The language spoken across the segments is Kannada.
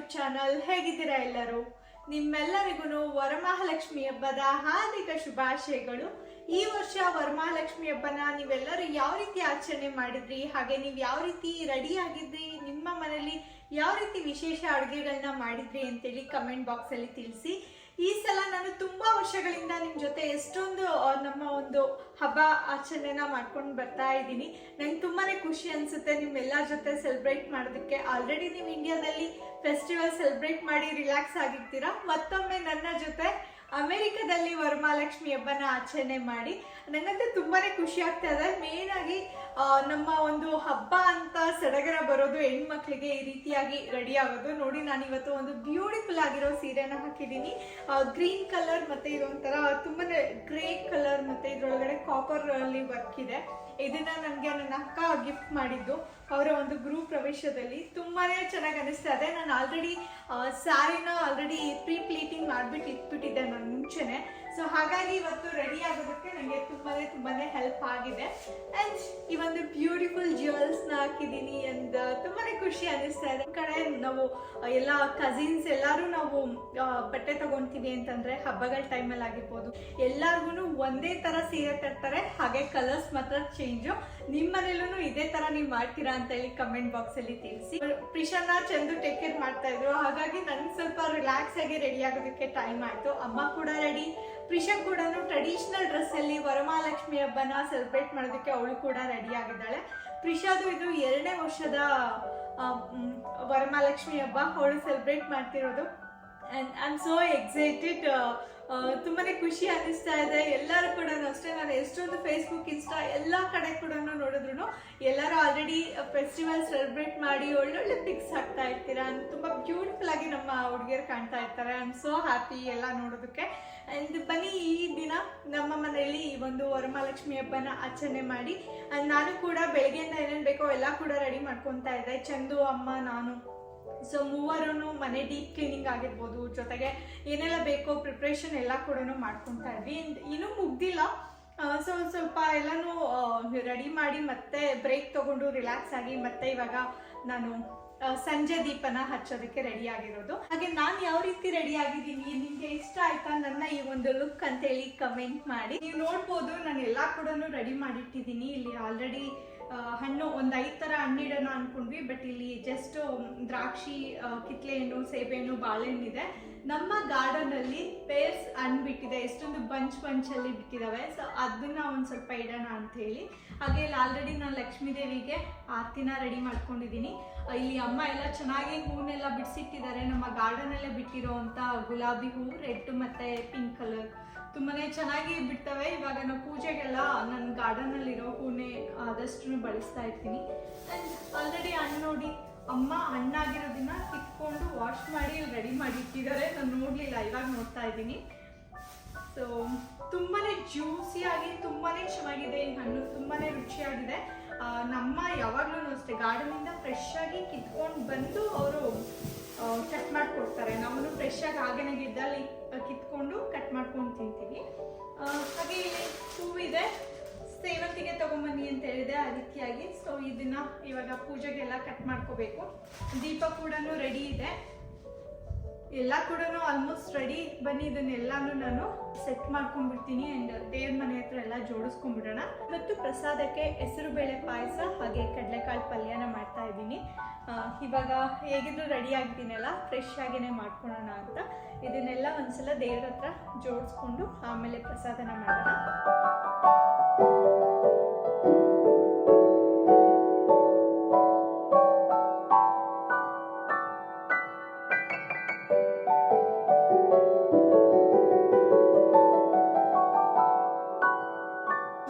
YouTube channel. ಹೇಗಿದ್ದೀರಾ ಎಲ್ಲರೂ? ನಿಮ್ಮೆಲ್ಲರಿಗೂ ವರಮಹಾಲಕ್ಷ್ಮಿ ಹಬ್ಬದ ಹಾರ್ದಿಕ ಶುಭಾಶಯಗಳು. ಈ ವರ್ಷ ವರಮಹಾಲಕ್ಷ್ಮಿ ಹಬ್ಬನ ನೀವೆಲ್ಲರೂ ಯಾವ ರೀತಿ ಆಚರಣೆ ಮಾಡಿದ್ರಿ, ಹಾಗೆ ನೀವು ಯಾವ ರೀತಿ ರೆಡಿ ಆಗಿದ್ರಿ, ನಿಮ್ಮ ಮನೆಯಲ್ಲಿ ಯಾವ ರೀತಿ ವಿಶೇಷ ಅಡುಗೆಗಳನ್ನ ಮಾಡಿದ್ರಿ ಅಂತೇಳಿ ಕಮೆಂಟ್ ಬಾಕ್ಸಲ್ಲಿ ತಿಳಿಸಿ. ಈ ಸಲ ನಾನು ತುಂಬಾ ವರ್ಷಗಳಿಂದ ನಿಮ್ಮ ಜೊತೆ ಎಷ್ಟೊಂದು ನಮ್ಮ ಒಂದು ಹಬ್ಬ ಆಚರಣೆನ ಮಾಡ್ಕೊಂಡು ಬರ್ತಾ ಇದ್ದೀನಿ. ನಂಗೆ ತುಂಬಾನೇ ಖುಷಿ ಅನ್ಸುತ್ತೆ ನಿಮ್ಮೆಲ್ಲರ ಜೊತೆ ಸೆಲೆಬ್ರೇಟ್ ಮಾಡೋದಕ್ಕೆ. ಆಲ್ರೆಡಿ ನೀವು ಇಂಡಿಯಾದಲ್ಲಿ ಫೆಸ್ಟಿವಲ್ ಸೆಲೆಬ್ರೇಟ್ ಮಾಡಿ ರಿಲ್ಯಾಕ್ಸ್ ಆಗಿರ್ತೀರಾ. ಮತ್ತೊಮ್ಮೆ ನನ್ನ ಜೊತೆ ಅಮೆರಿಕದಲ್ಲಿ ವರಮಹಾಲಕ್ಷ್ಮಿ ಹಬ್ಬನ ಆಚರಣೆ ಮಾಡಿ ನನಗಂತೂ ತುಂಬಾನೇ ಖುಷಿ ಆಗ್ತಾ ಇದೆ. ಮೇನ್ ಆಗಿ ನಮ್ಮ ಒಂದು ಹಬ್ಬ ಅಂತ ಸಡಗರ ಬರೋದು ಹೆಣ್ಮಕ್ಳಿಗೆ ಈ ರೀತಿಯಾಗಿ ರೆಡಿ ಆಗೋದು. ನೋಡಿ, ನಾನು ಇವತ್ತು ಒಂದು ಬ್ಯೂಟಿಫುಲ್ ಆಗಿರೋ ಸೀರೆನ ಹಾಕಿದ್ದೀನಿ. ಗ್ರೀನ್ ಕಲರ್ ಮತ್ತೆ ಇದೊಂಥರ ತುಂಬಾನೇ ಗ್ರೇ ಕಲರ್ ಮತ್ತೆ ಇದ್ರೊಳಗಡೆ ಕಾಪರ್ ಅಲ್ಲಿ ವರ್ಕ್ ಇದೆ. ಇದನ್ನ ನನಗೆ ನನ್ನ ಅಕ್ಕ ಗಿಫ್ಟ್ ಮಾಡಿದ್ದು ಅವರ ಒಂದು ಗೃಹ ಪ್ರವೇಶದಲ್ಲಿ. ತುಂಬಾನೇ ಚೆನ್ನಾಗಿ ಅನಿಸ್ತಾ ಇದೆ. ನಾನು ಸ್ಯಾರಿನ ಆಲ್ರೆಡಿ ಪ್ರೀ ಪ್ಲೀಟಿಂಗ್ ಮಾಡ್ಬಿಟ್ಟು ಇಟ್ಬಿಟ್ಟಿದ್ದೆ ನಾನು ಮುಂಚೆನೆ. ಸೊ ಹಾಗಾಗಿ ಇವತ್ತು ರೆಡಿ ಆಗೋದಕ್ಕೆ ನನಗೆ ತುಂಬಾನೇ ಹೆಲ್ಪ್ ಆಗಿದೆ. ಅಂಡ್ ಈ ಒಂದು ಬ್ಯೂಟಿಫುಲ್ ಜ್ಯುವೆಲ್ಸ್ನ ಹಾಕಿದ್ದೀನಿ ಅಂಡ್ ತುಂಬಾನೇ ಖುಷಿ ಅನಿಸ್ತಾ ಇದೆ. ಕಡೆ ನಾವು ಎಲ್ಲ ಕಸಿನ್ಸ್ ಎಲ್ಲರೂ ನಾವು ಬಟ್ಟೆ ತಗೊಂತೀವಿ ಅಂತಂದ್ರೆ ಹಬ್ಬಗಳ ಟೈಮಲ್ಲಿ ಆಗಿರ್ಬೋದು, ಎಲ್ಲಾರ್ಗು ಒಂದೇ ತರ ಸೀರೆ ತರ್ತಾರೆ. ಹಾಗೆ ಕಲರ್ಸ್ ಮಾತ್ರ ಚೇಂಜು. ನಿಮ್ಮ ಮನೇಲೂ ಇದೇ ತರ ನೀವು ಮಾಡ್ತೀರಾ ಅಂತ ಹೇಳಿ ಕಮೆಂಟ್ ಬಾಕ್ಸ್ ಅಲ್ಲಿ ತಿಳಿಸಿ. ಪ್ರಿಷಾನ ಚಂದು ಟೇಕ್ ಕೇರ್ ಮಾಡ್ತಾ ಇದ್ರು, ಹಾಗಾಗಿ ನನ್ಗೆ ಸ್ವಲ್ಪ ರಿಲ್ಯಾಕ್ಸ್ ಆಗಿ ರೆಡಿ ಆಗೋದಕ್ಕೆ ಟೈಮ್ ಆಯ್ತು. ಅಮ್ಮ ಕೂಡ ರೆಡಿ, ಪ್ರಿಷಾ ಕೂಡ ಟ್ರೆಡಿಷನಲ್ ಡ್ರೆಸ್ ಅಲ್ಲಿ ವರಮಹಾಲಕ್ಷ್ಮಿ ಹಬ್ಬನ ಸೆಲೆಬ್ರೇಟ್ ಮಾಡೋದಕ್ಕೆ ಅವಳು ಕೂಡ ರೆಡಿ ಆಗಿದ್ದಾಳೆ. ಪ್ರಿಷಾದು ಇದು 2ನೇ ವರ್ಷದ ವರಮಹಾಲಕ್ಷ್ಮಿ ಹಬ್ಬ ಅವಳು ಸೆಲೆಬ್ರೇಟ್ ಮಾಡ್ತಿರೋದು. And I am so excited. ತುಂಬಾನೇ ಖುಷಿ ಅನಿಸ್ತಾ ಇದೆ. ಎಲ್ಲರೂ ಕೂಡ ಅಷ್ಟೇ, ನಾನು ಎಷ್ಟೊಂದು ಫೇಸ್ಬುಕ್, ಇನ್ಸ್ಟಾ ಎಲ್ಲ ಕಡೆ ಕೂಡ ನೋಡಿದ್ರು ಎಲ್ಲರೂ ಆಲ್ರೆಡಿ ಫೆಸ್ಟಿವಲ್ ಸೆಲೆಬ್ರೇಟ್ ಮಾಡಿ ಒಳ್ಳೊಳ್ಳೆ ಪಿಕ್ಸ್ ಹಾಕ್ತಾ ಇರ್ತೀರಾ. ತುಂಬಾ ಬ್ಯೂಟಿಫುಲ್ ಆಗಿ ನಮ್ಮ ಹುಡುಗಿಯರು ಕಾಣ್ತಾ ಇರ್ತಾರೆ. ಐ ಆಮ್ ಸೋ ಹ್ಯಾಪಿ ಎಲ್ಲ ನೋಡೋದಕ್ಕೆ. ಅಂಡ್ ಬನ್ನಿ, ಈ ದಿನ ನಮ್ಮ ಮನೆಯಲ್ಲಿ ಈ ಒಂದು ವರಮಹಾಲಕ್ಷ್ಮಿ ಹಬ್ಬನ ಆಚರಣೆ ಮಾಡಿ. ಅಂಡ್ ನಾನು ಕೂಡ ಬೆಳಗ್ಗೆಯಿಂದ ಏನೇನು ಬೇಕೋ ಎಲ್ಲ ಕೂಡ ರೆಡಿ ಮಾಡ್ಕೊತಾ ಇದ್ದೆ. ಚಂದು, ಅಮ್ಮ, ನಾನು. ಸೊ ಮೂವರು ಮನೆ ಡೀಪ್ ಕ್ಲೀನಿಂಗ್ ಆಗಿರ್ಬೋದು, ಜೊತೆಗೆ ಏನೆಲ್ಲ ಬೇಕೋ ಪ್ರಿಪ್ರೇಷನ್ ಎಲ್ಲ ಕೂಡ ಮಾಡ್ಕೊತಾ ಇದ್ವಿ. ಇನ್ನೂ ಮುಗ್ದಿಲ್ಲ. ಸೊ ಸ್ವಲ್ಪ ಎಲ್ಲನೂ ರೆಡಿ ಮಾಡಿ ಮತ್ತೆ ಬ್ರೇಕ್ ತಗೊಂಡು ರಿಲ್ಯಾಕ್ಸ್ ಆಗಿ ಮತ್ತೆ ಇವಾಗ ನಾನು ಸಂಜೆ ದೀಪನ ಹಚ್ಚೋದಕ್ಕೆ ರೆಡಿ ಆಗಿರೋದು. ಹಾಗೆ ನಾನು ಯಾವ ರೀತಿ ರೆಡಿ ಆಗಿದ್ದೀನಿ, ನಿಮ್ಗೆ ಇಷ್ಟ ಆಯ್ತಾ ನನ್ನ ಈ ಒಂದು ಲುಕ್ ಅಂತ ಹೇಳಿ ಕಮೆಂಟ್ ಮಾಡಿ. ನೀವು ನೋಡ್ಬೋದು, ನಾನು ಎಲ್ಲ ಕೂಡ ರೆಡಿ ಮಾಡಿಟ್ಟಿದ್ದೀನಿ. ಇಲ್ಲಿ ಆಲ್ರೆಡಿ ಹಣ್ಣು ಒಂದು 5 ಥರ ಹಣ್ಣಿಡೋಣ ಅನ್ಕೊಂಡ್ವಿ, ಬಟ್ ಇಲ್ಲಿ ಜಸ್ಟ್ ದ್ರಾಕ್ಷಿ, ಕಿತ್ಲೆ ಹಣ್ಣು, ಸೇಬೆ ಹಣ್ಣು, ಬಾಳೆಹಣ್ಣು ಇದೆ. ನಮ್ಮ ಗಾರ್ಡನ್ ಅಲ್ಲಿ ಪೇರ್ಸ್ ಹಣ್ಣು ಬಿಟ್ಟಿದೆ, ಎಷ್ಟೊಂದು ಬಂಚ್ ಅಲ್ಲಿ ಬಿಟ್ಟಿದಾವೆ. ಸೊ ಅದನ್ನ ಒಂದು ಸ್ವಲ್ಪ ಇಡೋಣ ಅಂತ ಹೇಳಿ. ಹಾಗೆ ಇಲ್ಲಿ ಆಲ್ರೆಡಿ ನಾನು ಲಕ್ಷ್ಮೀ ದೇವಿಗೆ ಆರತಿನ ರೆಡಿ ಮಾಡ್ಕೊಂಡಿದ್ದೀನಿ. ಇಲ್ಲಿ ಅಮ್ಮ ಎಲ್ಲ ಚೆನ್ನಾಗಿ ಹೂನೆಲ್ಲ ಬಿಡಿಸಿಟ್ಟಿದ್ದಾರೆ. ನಮ್ಮ ಗಾರ್ಡನ್ ಅಲ್ಲೇ ಬಿಟ್ಟಿರೋ ಅಂತ ಗುಲಾಬಿ ಹೂ, ರೆಡ್ ಮತ್ತೆ ಪಿಂಕ್ ಕಲರ್ ತುಂಬಾನೇ ಚೆನ್ನಾಗಿ ಬಿಡ್ತವೆ. ಇವಾಗ ನಾವು ಪೂಜೆಗೆಲ್ಲ ನನ್ನ ಗಾರ್ಡನ್ ಅಲ್ಲಿರೋ ಹೂನೇ ಆದಷ್ಟು ಬಳಸ್ತಾ ಇರ್ತೀನಿ. ಅಂಡ್ ಆಲ್ರೆಡಿ ಹಣ್ಣು ನೋಡಿ, ಅಮ್ಮ ಹಣ್ಣಾಗಿರೋದನ್ನ ಕಿತ್ಕೊಂಡು ವಾಶ್ ಮಾಡಿ ರೆಡಿ ಮಾಡಿ ಇಟ್ಟಿದ್ದಾರೆ. ನಾನು ನೋಡ್ಲಿಲ್ಲ, ಇವಾಗ ನೋಡ್ತಾ ಇದ್ದೀನಿ. ಸೊ ತುಂಬಾನೇ ಜ್ಯೂಸಿಯಾಗಿ ತುಂಬಾನೇ ಚೆನ್ನಾಗಿದೆ ಈ ಹಣ್ಣು, ತುಂಬಾನೇ ರುಚಿಯಾಗಿದೆ. ನಮ್ಮ ಯಾವಾಗ್ಲೂ ಅಷ್ಟೇ ಗಾರ್ಡನ್ ಇಂದ ಫ್ರೆಶ್ ಆಗಿ ಕಿತ್ಕೊಂಡು ಬಂದು ಅವರು ಕಟ್ ಮಾಡ್ಕೊಡ್ತಾರೆ. ನಾವು ಫ್ರೆಶ್ ಆಗಿ ಹಾಗೇನೆ ಗಿಡದಲ್ಲಿ ಕಿತ್ಕೊಂಡು ಕಟ್ ಮಾಡ್ಕೊಂಡು ತಿಂತೀವಿ. ಹಾಗೆ ಇಲ್ಲಿ ಹೂವಿದೆ, ಸೇವಂತಿಗೆ ತಗೊಂಬನ್ನಿ ಅಂತ ಹೇಳಿದೆ ಆ ರೀತಿಯಾಗಿ. ಸೊ ಇದನ್ನ ಇವಾಗ ಪೂಜೆಗೆಲ್ಲ ಕಟ್ ಮಾಡ್ಕೋಬೇಕು. ದೀಪ ಕೂಡ ರೆಡಿ ಇದೆ, ಎಲ್ಲ ಕೂಡ ಆಲ್ಮೋಸ್ಟ್ ರೆಡಿ. ಬನ್ನಿ, ಇದನ್ನೆಲ್ಲಾನು ನಾನು ಸೆಟ್ ಮಾಡ್ಕೊಂಡ್ಬಿಡ್ತೀನಿ. ಅಂಡ್ ದೇವ್ರ ಮನೆ ಹತ್ರ ಎಲ್ಲ ಜೋಡಿಸ್ಕೊಂಡ್ಬಿಡೋಣ. ಇವತ್ತು ಪ್ರಸಾದಕ್ಕೆ ಹೆಸರುಬೇಳೆ ಪಾಯಸ ಹಾಗೆ ಕಡಲೆಕಾಳು ಪಲ್ಯನ ಮಾಡ್ತಾ ಇದ್ದೀನಿ. ಇವಾಗ ಹೇಗಿದ್ರು ರೆಡಿ ಆಗಿದ್ದೀನಲ್ಲ, ಫ್ರೆಶ್ ಆಗೇನೆ ಮಾಡ್ಕೊಳ್ಳೋಣ ಅಂತ ಇದನ್ನೆಲ್ಲ ಒಂದ್ಸಲ ದೇವ್ರ ಹತ್ರ ಜೋಡಿಸ್ಕೊಂಡು ಆಮೇಲೆ ಪ್ರಸಾದನ ಮಾಡೋಣ.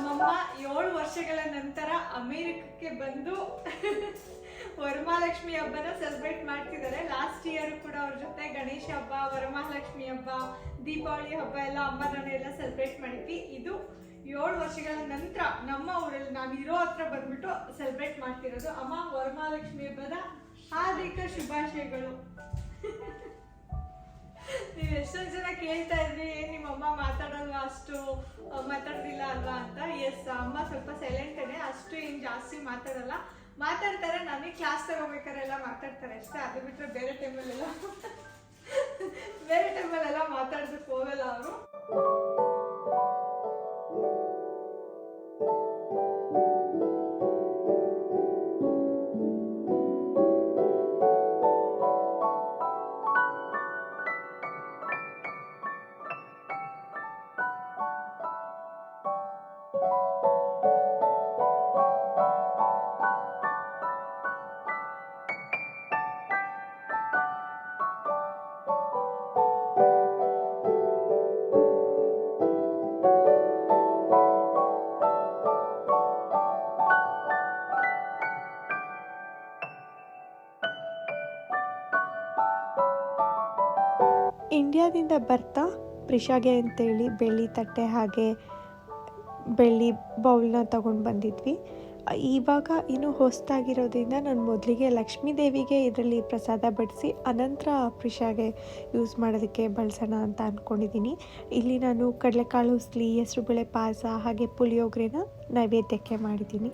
ನಮ್ಮಮ್ಮ 7 ವರ್ಷಗಳ ನಂತರ ಅಮೆರಿಕಕ್ಕೆ ಬಂದು ವರಮಹಾಲಕ್ಷ್ಮಿ ಹಬ್ಬನ ಸೆಲೆಬ್ರೇಟ್ ಮಾಡ್ತಿದ್ದಾರೆ. ಲಾಸ್ಟ್ ಇಯರ್ ಕೂಡ ಅವ್ರ ಜೊತೆ ಗಣೇಶ ಹಬ್ಬ, ವರಮಹಾಲಕ್ಷ್ಮಿ ಹಬ್ಬ, ದೀಪಾವಳಿ ಹಬ್ಬ ಎಲ್ಲ ಅಮ್ಮ ನಾನು ಎಲ್ಲ ಸೆಲೆಬ್ರೇಟ್ ಮಾಡಿದ್ವಿ. ಇದು 7 ವರ್ಷಗಳ ನಂತರ ನಮ್ಮ ಊರಲ್ಲಿ ನಾವಿರೋ ಹತ್ರ ಬಂದ್ಬಿಟ್ಟು ಸೆಲೆಬ್ರೇಟ್ ಮಾಡ್ತಿರೋದು. ಅಮ್ಮ, ವರಮಹಾಲಕ್ಷ್ಮಿ ಹಬ್ಬದ ಹಾರ್ದಿಕ ಶುಭಾಶಯಗಳು. ನೀವು ಎಷ್ಟೊಂದು ಜನ ಕೇಳ್ತಾ ಇದ್ರಿ, ನಿಮ್ಮಮ್ಮ ಮಾತಾಡಲ್ವಾ, ಅಷ್ಟು ಮಾತಾಡೋದಿಲ್ಲ ಅಲ್ವಾ ಅಂತ. ಎಸ್, ಅಮ್ಮ ಸ್ವಲ್ಪ ಸೈಲೆಂಟೇನೆ, ಅಷ್ಟು ಏನು ಜಾಸ್ತಿ ಮಾತಾಡಲ್ಲ. ಮಾತಾಡ್ತಾರೆ, ನನಗೆ ಕ್ಲಾಸ್ ತಗೋಬೇಕಾರೆಲ್ಲ ಮಾತಾಡ್ತಾರೆ ಅಷ್ಟೇ. ಅದು ಬಿಟ್ಟರೆ ಬೇರೆ ಟೈಮಲ್ಲೆಲ್ಲ ಇಂಡಿಯಾದಿಂದ ಬರ್ತಾ ಪ್ರಿಷಾಗೆ ಅಂತೇಳಿ ಬೆಳ್ಳಿ ತಟ್ಟೆ ಹಾಗೆ ಬೆಳ್ಳಿ ಬೌಲ್ನ ತೊಗೊಂಡು ಬಂದಿದ್ವಿ. ಇವಾಗ ಇನ್ನೂ ಹೊಸದಾಗಿರೋದ್ರಿಂದ ನಾನು ಮೊದಲಿಗೆ ಲಕ್ಷ್ಮೀ ದೇವಿಗೆ ಇದರಲ್ಲಿ ಪ್ರಸಾದ ಬಡಿಸಿ ಅನಂತರ ಪ್ರಿಷಾಗೆ ಯೂಸ್ ಮಾಡೋದಕ್ಕೆ ಬಳಸೋಣ ಅಂತ ಅಂದ್ಕೊಂಡಿದ್ದೀನಿ. ಇಲ್ಲಿ ನಾನು ಕಡಲೆಕಾಳು ಉಸ್ಲಿ, ಹೆಸರುಬೇಳೆ ಪಾಯಸ ಹಾಗೆ ಪುಳಿಯೋಗರೆನ ನೈವೇದ್ಯಕ್ಕೆ ಮಾಡಿದ್ದೀನಿ.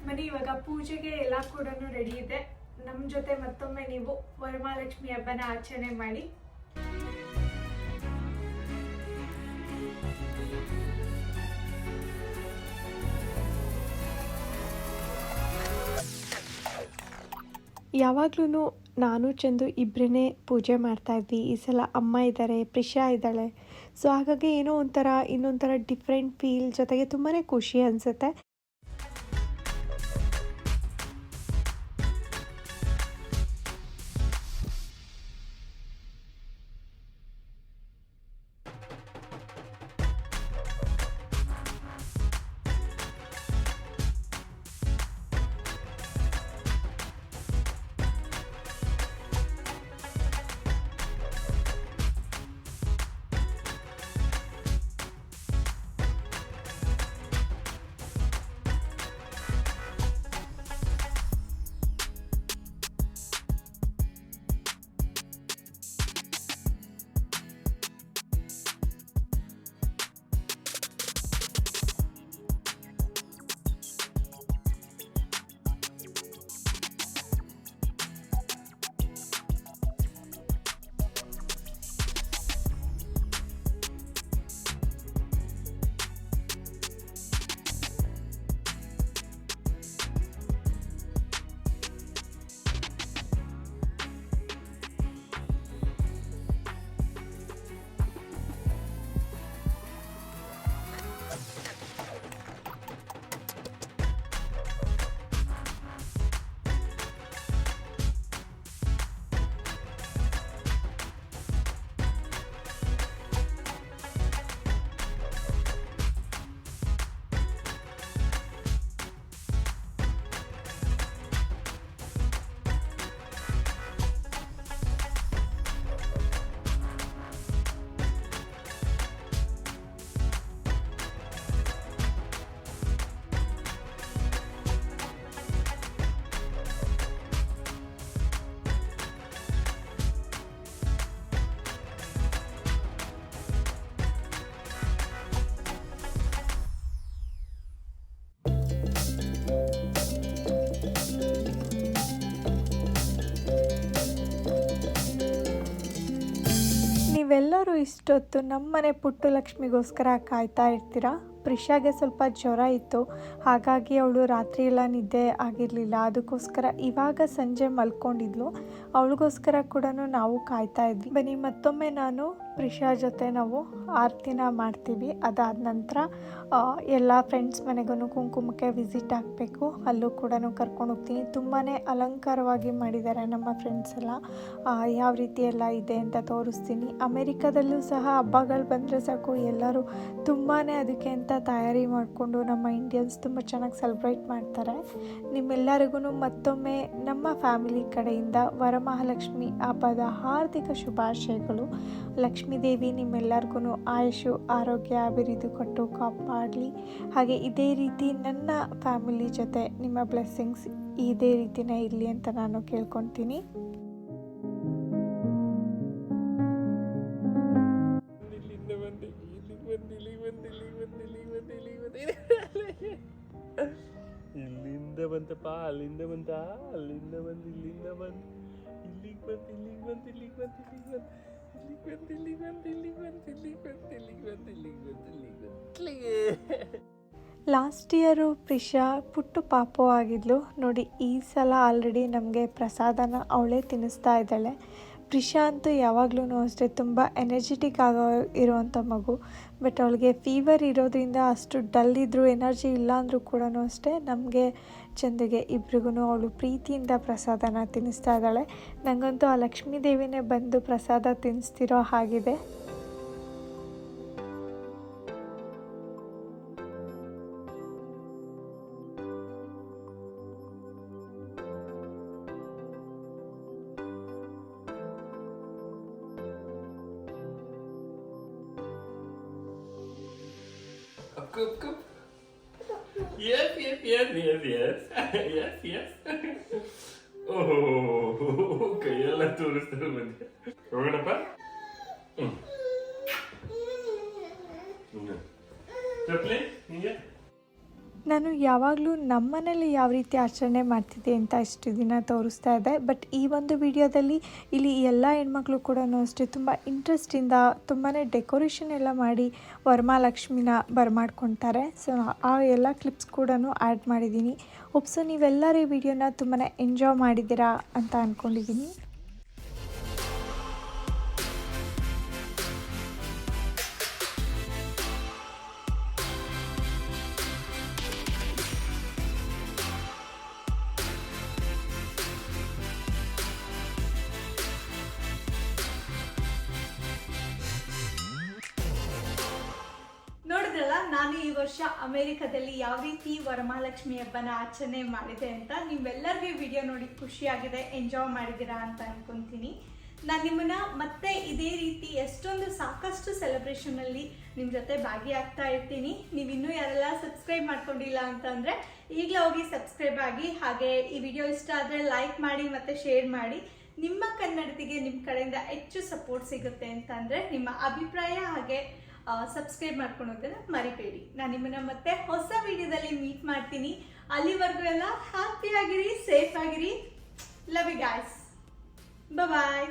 ಬನ್ನಿ, ಇವಾಗ ಪೂಜೆಗೆ ಎಲ್ಲ ಕೂಡ ರೆಡಿ ಇದೆ. ನಮ್ಮ ಜೊತೆ ಮತ್ತೊಮ್ಮೆ ನೀವು ವರಮಹಾಲಕ್ಷ್ಮಿ ಹಬ್ಬನ ಆಚರಣೆ ಮಾಡಿ. ಯಾವಾಗ್ಲೂ ನಾನು ಚಂದು ಇಬ್ಬರೇ ಪೂಜೆ ಮಾಡ್ತಾಯಿದ್ವಿ. ಈ ಸಲ ಅಮ್ಮ ಇದ್ದಾರೆ, ಪ್ರಿಷಾ ಇದ್ದಾಳೆ. ಸೊ ಹಾಗಾಗಿ ಏನೋ ಇನ್ನೊಂಥರ ಡಿಫ್ರೆಂಟ್ ಫೀಲ್, ಜೊತೆಗೆ ತುಂಬಾ ಖುಷಿ ಅನಿಸುತ್ತೆ. ನೀವೆಲ್ಲರೂ ಇಷ್ಟೊತ್ತು ನಮ್ಮನೆ ಪುಟ್ಟು ಲಕ್ಷ್ಮಿಗೋಸ್ಕರ ಕಾಯ್ತಾ ಇರ್ತೀರಾ. ಪ್ರಿಷಾಗೆ ಸ್ವಲ್ಪ ಜ್ವರ ಇತ್ತು, ಹಾಗಾಗಿ ಅವಳು ರಾತ್ರಿ ಎಲ್ಲ ನಿದ್ದೆ ಆಗಿರಲಿಲ್ಲ. ಅದಕ್ಕೋಸ್ಕರ ಇವಾಗ ಸಂಜೆ ಮಲ್ಕೊಂಡಿದ್ಲು. ಅವಳಿಗೋಸ್ಕರ ಕೂಡ ನಾವು ಕಾಯ್ತಾ ಇದ್ವಿ. ಬನ್ನಿ, ಮತ್ತೊಮ್ಮೆ ನಾನು ಪ್ರಿಷಾ ಜೊತೆ ನಾವು ಆರತಿನ ಮಾಡ್ತೀವಿ. ಅದಾದ ನಂತರ ಎಲ್ಲ ಫ್ರೆಂಡ್ಸ್ ಮನೆಗೂ ಕುಂಕುಮಕ್ಕೆ ವಿಸಿಟ್ ಆಗಬೇಕು, ಅಲ್ಲೂ ಕೂಡ ಕರ್ಕೊಂಡು ಹೋಗ್ತೀನಿ. ತುಂಬಾ ಅಲಂಕಾರವಾಗಿ ಮಾಡಿದ್ದಾರೆ ನಮ್ಮ ಫ್ರೆಂಡ್ಸ್ ಎಲ್ಲ. ಯಾವ ರೀತಿ ಎಲ್ಲ ಇದೆ ಅಂತ ತೋರಿಸ್ತೀನಿ. ಅಮೇರಿಕಾದಲ್ಲೂ ಸಹ ಹಬ್ಬಗಳು ಬಂದರೆ ಸಾಕು ಎಲ್ಲರೂ ತುಂಬಾ ಅದಕ್ಕೆ ಅಂತ ತಯಾರಿ ಮಾಡಿಕೊಂಡು ನಮ್ಮ ಇಂಡಿಯನ್ಸ್ ತುಂಬ ಚೆನ್ನಾಗಿ ಸೆಲೆಬ್ರೇಟ್ ಮಾಡ್ತಾರೆ. ನಿಮ್ಮೆಲ್ಲರಿಗೂ ಮತ್ತೊಮ್ಮೆ ನಮ್ಮ ಫ್ಯಾಮಿಲಿ ಕಡೆಯಿಂದ ವರಮಹಾಲಕ್ಷ್ಮಿ ಹಬ್ಬದ ಹಾರ್ದಿಕ ಶುಭಾಶಯಗಳು. ಲಕ್ಷ್ಮೀ ದೇವಿ ನಿಮ್ಮೆಲ್ಲರಿಗೂ ಆಯುಷು ಆರೋಗ್ಯ ಅಭಿವೃದ್ಧಿ ಕೊಟ್ಟು ಕಾಪಾಡಲಿ. ಹಾಗೆ ಇದೇ ರೀತಿ ನನ್ನ ಫ್ಯಾಮಿಲಿ ಜೊತೆ ನಿಮ್ಮ ಬ್ಲೆಸ್ಸಿಂಗ್ಸ್ ಇದೇ ರೀತಿನೇ ಇರಲಿ ಅಂತ ನಾನು ಕೇಳ್ಕೊತೀನಿ. ಇಲ್ಲಿಂದ ಬಂತಪ್ಪ, ಅಲ್ಲಿಂದ ಬಂತ, ಅಲ್ಲಿಂದ ಬಂದು ಇಲ್ಲಿಂದ ಬಂದು ಇಲ್ಲಿಗೆ ಬಂತು, ಇಲ್ಲಿಗೆ ಬಂತು, ಇಲ್ಲಿಗೆ ಬಂತು, ಇಲ್ಲಿಗೆ ಬಂತು, ಇಲ್ಲಿಗೆ ಬಂತು, ಇಲ್ಲಿಗೆ ಬಂತು, ಇಲ್ಲಿಗೆ ಬಂತು, ಇಲ್ಲಿಗೆ ಬಂತು, ಇಲ್ಲಿಗೆ ಬಂತು, ಇಲ್ಲಿಗೆ ಬಂತು. ಲಾಸ್ಟ್ ಇಯರು ಪ್ರಿಷಾ ಪುಟ್ಟು ಪಾಪು ಆಗಿದ್ಲು ನೋಡಿ. ಈ ಸಲ ಆಲ್ರೆಡಿ ನಮಗೆ ಪ್ರಸಾದನ ಅವಳೇ ತಿನ್ನಿಸ್ತಾ ಇದ್ದಾಳೆ. ಪ್ರಿಷಾ ಅಂತೂ ಯಾವಾಗಲೂ ಅಷ್ಟೇ ತುಂಬ ಎನರ್ಜೆಟಿಕ್ ಇರೋವಂಥ ಮಗು. ಬಟ್ ಅವಳಿಗೆ ಫೀವರ್ ಇರೋದ್ರಿಂದ ಅಷ್ಟು ಡಲ್ ಇದ್ದರೂ ಎನರ್ಜಿ ಇಲ್ಲ ಅಂದರೂ ಕೂಡ ಅಷ್ಟೇ ನಮಗೆ ಚಂದಗೆ ಇಬ್ರಿಗೂ ಅವಳು ಪ್ರೀತಿಯಿಂದ ಪ್ರಸಾದನ ತಿನ್ನಿಸ್ತಾ ಇದ್ದಾಳೆ. ನನಗಂತೂ ಆ ಲಕ್ಷ್ಮೀ ದೇವಿನೇ ಬಂದು ಪ್ರಸಾದ ತಿನ್ನಿಸ್ತಿರೋ ಹಾಗಿದೆ. Cup. Yes. Yes. Oh, ಕೈಯೆಲ್ಲ ತೋರಿಸ್ತಾರೆ ಮತ್ತೆ. ಹೋಗೋಣಪ್ಪ. ಚಪ್ಲಿ ನಿಂಗೆ? ನಾನು ಯಾವಾಗಲೂ ನಮ್ಮ ಮನೇಲಿ ಯಾವ ರೀತಿ ಆಚರಣೆ ಮಾಡ್ತಿದ್ದೆ ಅಂತ ಇಷ್ಟು ದಿನ ತೋರಿಸ್ತಾ ಇದ್ದೆ. ಬಟ್ ಈ ಒಂದು ವಿಡಿಯೋದಲ್ಲಿ ಇಲ್ಲಿ ಎಲ್ಲ ಹೆಣ್ಮಕ್ಳು ಕೂಡ ಅಷ್ಟೇ ತುಂಬ ಇಂಟ್ರೆಸ್ಟಿಂದ ತುಂಬಾ ಡೆಕೋರೇಷನ್ ಎಲ್ಲ ಮಾಡಿ ವರಮಹಾಲಕ್ಷ್ಮಿನ ಬರಮಾಡ್ಕೊತಾರೆ. ಸೊ ಆ ಎಲ್ಲ ಕ್ಲಿಪ್ಸ್ ಕೂಡ ಆ್ಯಡ್ ಮಾಡಿದ್ದೀನಿ. ಹೋಪ್ಸು ನೀವೆಲ್ಲರೂ ಈ ವಿಡಿಯೋನ ತುಂಬಾ ಎಂಜಾಯ್ ಮಾಡಿದ್ದೀರಾ ಅಂತ ಅಂದ್ಕೊಂಡಿದ್ದೀನಿ. ನೋಡಿದ್ರಲ್ಲ, ನಾನು ಈ ವರ್ಷ ಅಮೆರಿಕದಲ್ಲಿ ಯಾವ ರೀತಿ ವರಮಹಾಲಕ್ಷ್ಮಿ ಹಬ್ಬನ ಆಚರಣೆ ಮಾಡಿದೆ ಅಂತ. ನೀವೆಲ್ಲರಿಗೂ ವಿಡಿಯೋ ನೋಡಿ ಖುಷಿಯಾಗಿದೆ, ಎಂಜಾಯ್ ಮಾಡಿದ್ದೀರಾ ಅಂತ ಅನ್ಕೊಂತೀನಿ. ನಾನು ನಿಮ್ಮನ್ನ ಮತ್ತೆ ಇದೇ ರೀತಿ ಸಾಕಷ್ಟು ಸೆಲೆಬ್ರೇಷನಲ್ಲಿ ನಿಮ್ಮ ಜೊತೆ ಭಾಗಿಯಾಗ್ತಾ ಇರ್ತೀನಿ. ನೀವಿನ್ನೂ ಯಾರೆಲ್ಲ ಸಬ್ಸ್ಕ್ರೈಬ್ ಮಾಡ್ಕೊಂಡಿಲ್ಲ ಅಂತಂದರೆ ಈಗಲೇ ಹೋಗಿ ಸಬ್ಸ್ಕ್ರೈಬ್ ಆಗಿ. ಹಾಗೆ ಈ ವಿಡಿಯೋ ಇಷ್ಟ ಆದರೆ ಲೈಕ್ ಮಾಡಿ ಮತ್ತು ಶೇರ್ ಮಾಡಿ. ನಿಮ್ಮ ಕನ್ನಡತಿಗೆ ನಿಮ್ಮ ಕಡೆಯಿಂದ ಹೆಚ್ಚು ಸಪೋರ್ಟ್ ಸಿಗುತ್ತೆ ಅಂತಂದರೆ ನಿಮ್ಮ ಅಭಿಪ್ರಾಯ ಹಾಗೆ ಸಬ್ಸ್ಕ್ರೈಬ್ ಮಾಡ್ಕೊಳೋದನ್ನ ಮರಿಬೇಡಿ. ನಾನು ನಿಮ್ಮನ್ನ ಮತ್ತೆ ಹೊಸ ವಿಡಿಯೋದಲ್ಲಿ ಮೀಟ್ ಮಾಡ್ತೀನಿ. ಅಲ್ಲಿವರೆಗೂ ಎಲ್ಲ ಹ್ಯಾಪಿ ಆಗಿರಿ, ಸೇಫ್ ಆಗಿರಿ. Love you guys. ಬಾಯ್.